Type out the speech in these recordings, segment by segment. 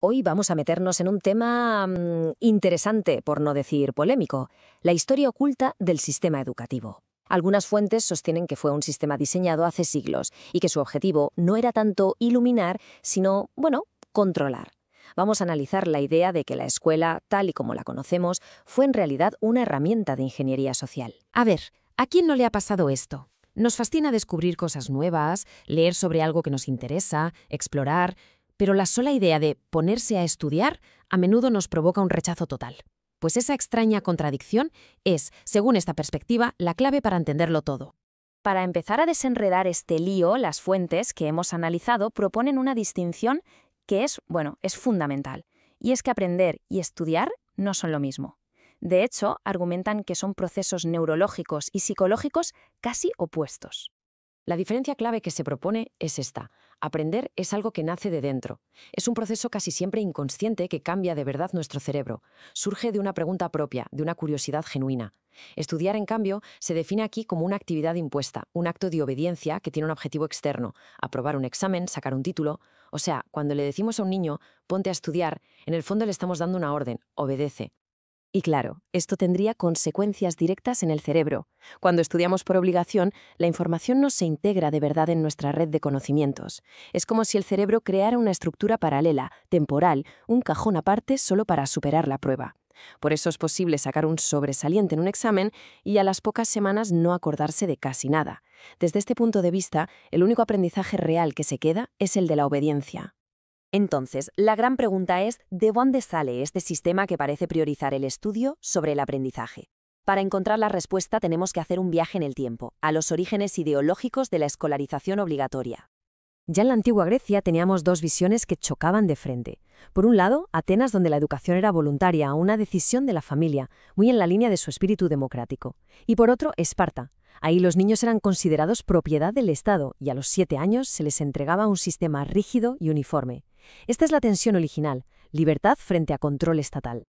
Hoy vamos a meternos en un tema interesante, por no decir polémico, la historia oculta del sistema educativo. Algunas fuentes sostienen que fue un sistema diseñado hace siglos y que su objetivo no era tanto iluminar, sino, controlar. Vamos a analizar la idea de que la escuela, tal y como la conocemos, fue en realidad una herramienta de ingeniería social. A ver, ¿a quién no le ha pasado esto? Nos fascina descubrir cosas nuevas, leer sobre algo que nos interesa, explorar, pero la sola idea de ponerse a estudiar a menudo nos provoca un rechazo total. Pues esa extraña contradicción es, según esta perspectiva, la clave para entenderlo todo. Para empezar a desenredar este lío, las fuentes que hemos analizado proponen una distinción que es fundamental. Y es que aprender y estudiar no son lo mismo. De hecho, argumentan que son procesos neurológicos y psicológicos casi opuestos. La diferencia clave que se propone es esta. Aprender es algo que nace de dentro. Es un proceso casi siempre inconsciente que cambia de verdad nuestro cerebro. Surge de una pregunta propia, de una curiosidad genuina. Estudiar, en cambio, se define aquí como una actividad impuesta, un acto de obediencia que tiene un objetivo externo, aprobar un examen, sacar un título. O sea, cuando le decimos a un niño, ponte a estudiar, en el fondo le estamos dando una orden, obedece. Y claro, esto tendría consecuencias directas en el cerebro. Cuando estudiamos por obligación, la información no se integra de verdad en nuestra red de conocimientos. Es como si el cerebro creara una estructura paralela, temporal, un cajón aparte solo para superar la prueba. Por eso es posible sacar un sobresaliente en un examen y a las pocas semanas no acordarse de casi nada. Desde este punto de vista, el único aprendizaje real que se queda es el de la obediencia. Entonces, la gran pregunta es, ¿de dónde sale este sistema que parece priorizar el estudio sobre el aprendizaje? Para encontrar la respuesta tenemos que hacer un viaje en el tiempo, a los orígenes ideológicos de la escolarización obligatoria. Ya en la antigua Grecia teníamos dos visiones que chocaban de frente. Por un lado, Atenas, donde la educación era voluntaria, una decisión de la familia, muy en la línea de su espíritu democrático. Y por otro, Esparta. Ahí los niños eran considerados propiedad del Estado y a los 7 años se les entregaba un sistema rígido y uniforme. Esta es la tensión original, libertad frente a control estatal.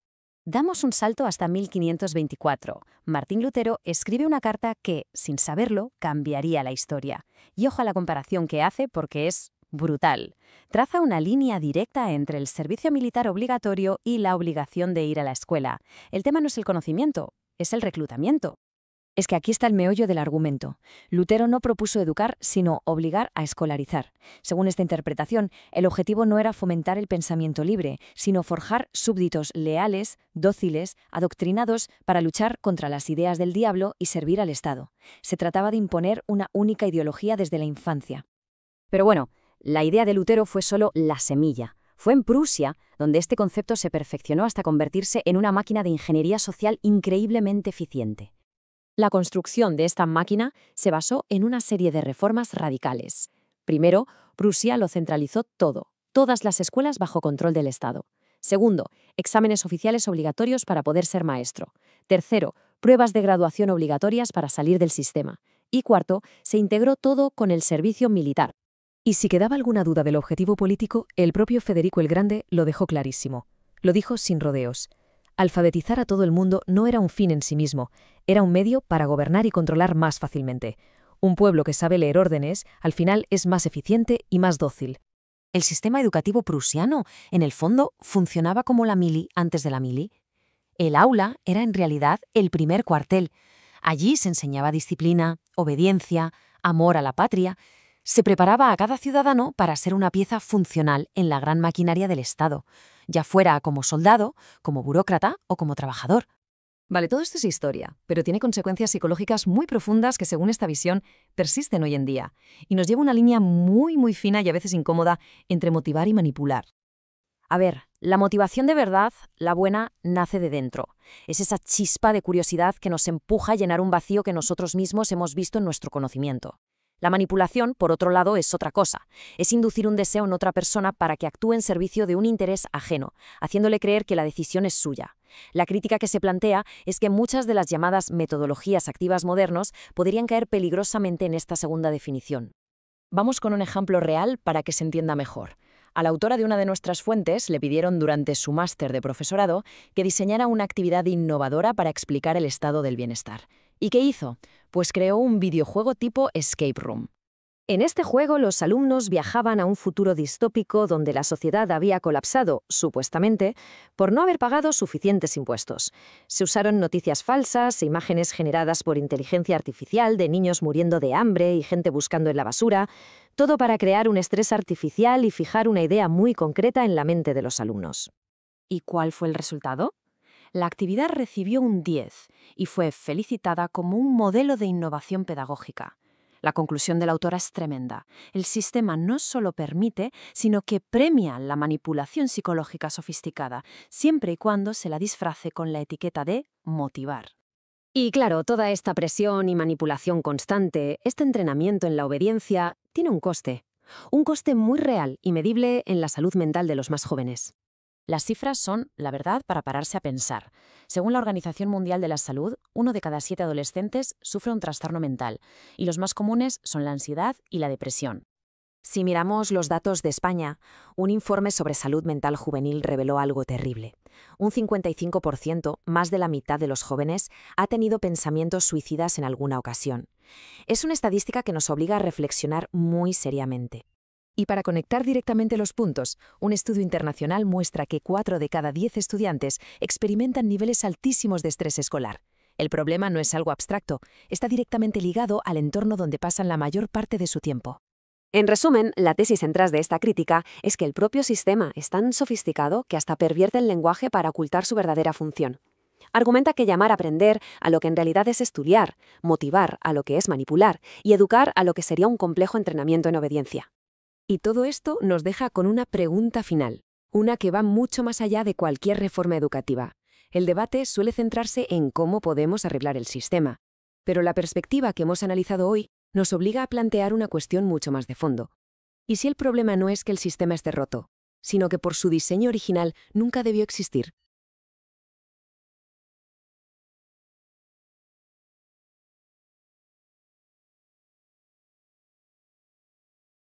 Damos un salto hasta 1524. Martín Lutero escribe una carta que, sin saberlo, cambiaría la historia. Y ojo a la comparación que hace porque es brutal. Traza una línea directa entre el servicio militar obligatorio y la obligación de ir a la escuela. El tema no es el conocimiento, es el reclutamiento. Es que aquí está el meollo del argumento. Lutero no propuso educar, sino obligar a escolarizar. Según esta interpretación, el objetivo no era fomentar el pensamiento libre, sino forjar súbditos leales, dóciles, adoctrinados para luchar contra las ideas del diablo y servir al Estado. Se trataba de imponer una única ideología desde la infancia. Pero bueno, la idea de Lutero fue solo la semilla. Fue en Prusia donde este concepto se perfeccionó hasta convertirse en una máquina de ingeniería social increíblemente eficiente. La construcción de esta máquina se basó en una serie de reformas radicales. Primero, Prusia lo centralizó todo, todas las escuelas bajo control del Estado. Segundo, exámenes oficiales obligatorios para poder ser maestro. Tercero, pruebas de graduación obligatorias para salir del sistema. Y cuarto, se integró todo con el servicio militar. Y si quedaba alguna duda del objetivo político, el propio Federico el Grande lo dejó clarísimo. Lo dijo sin rodeos. Alfabetizar a todo el mundo no era un fin en sí mismo, era un medio para gobernar y controlar más fácilmente. Un pueblo que sabe leer órdenes, al final es más eficiente y más dócil. El sistema educativo prusiano, en el fondo, funcionaba como la mili antes de la mili. El aula era en realidad el primer cuartel. Allí se enseñaba disciplina, obediencia, amor a la patria. Se preparaba a cada ciudadano para ser una pieza funcional en la gran maquinaria del Estado, ya fuera como soldado, como burócrata o como trabajador. Vale, todo esto es historia, pero tiene consecuencias psicológicas muy profundas que, según esta visión, persisten hoy en día, y nos lleva una línea muy fina y a veces incómoda entre motivar y manipular. A ver, la motivación de verdad, la buena, nace de dentro. Es esa chispa de curiosidad que nos empuja a llenar un vacío que nosotros mismos hemos visto en nuestro conocimiento. La manipulación, por otro lado, es otra cosa. Es inducir un deseo en otra persona para que actúe en servicio de un interés ajeno, haciéndole creer que la decisión es suya. La crítica que se plantea es que muchas de las llamadas metodologías activas modernos podrían caer peligrosamente en esta segunda definición. Vamos con un ejemplo real para que se entienda mejor. A la autora de una de nuestras fuentes le pidieron durante su máster de profesorado que diseñara una actividad innovadora para explicar el estado del bienestar. ¿Y qué hizo? Pues creó un videojuego tipo Escape Room. En este juego, los alumnos viajaban a un futuro distópico donde la sociedad había colapsado, supuestamente, por no haber pagado suficientes impuestos. Se usaron noticias falsas, imágenes generadas por inteligencia artificial de niños muriendo de hambre y gente buscando en la basura, todo para crear un estrés artificial y fijar una idea muy concreta en la mente de los alumnos. ¿Y cuál fue el resultado? La actividad recibió un 10 y fue felicitada como un modelo de innovación pedagógica. La conclusión de la autora es tremenda. El sistema no solo permite, sino que premia la manipulación psicológica sofisticada, siempre y cuando se la disfrace con la etiqueta de motivar. Y claro, toda esta presión y manipulación constante, este entrenamiento en la obediencia, tiene un coste. Un coste muy real y medible en la salud mental de los más jóvenes. Las cifras son, la verdad, para pararse a pensar. Según la Organización Mundial de la Salud, 1 de cada 7 adolescentes sufre un trastorno mental, y los más comunes son la ansiedad y la depresión. Si miramos los datos de España, un informe sobre salud mental juvenil reveló algo terrible. Un 55%, más de la mitad de los jóvenes, ha tenido pensamientos suicidas en alguna ocasión. Es una estadística que nos obliga a reflexionar muy seriamente. Y para conectar directamente los puntos, un estudio internacional muestra que 4 de cada 10 estudiantes experimentan niveles altísimos de estrés escolar. El problema no es algo abstracto, está directamente ligado al entorno donde pasan la mayor parte de su tiempo. En resumen, la tesis central de esta crítica es que el propio sistema es tan sofisticado que hasta pervierte el lenguaje para ocultar su verdadera función. Argumenta que llamar a aprender a lo que en realidad es estudiar, motivar a lo que es manipular y educar a lo que sería un complejo entrenamiento en obediencia. Y todo esto nos deja con una pregunta final, una que va mucho más allá de cualquier reforma educativa. El debate suele centrarse en cómo podemos arreglar el sistema, pero la perspectiva que hemos analizado hoy nos obliga a plantear una cuestión mucho más de fondo. ¿Y si el problema no es que el sistema esté roto, sino que por su diseño original nunca debió existir?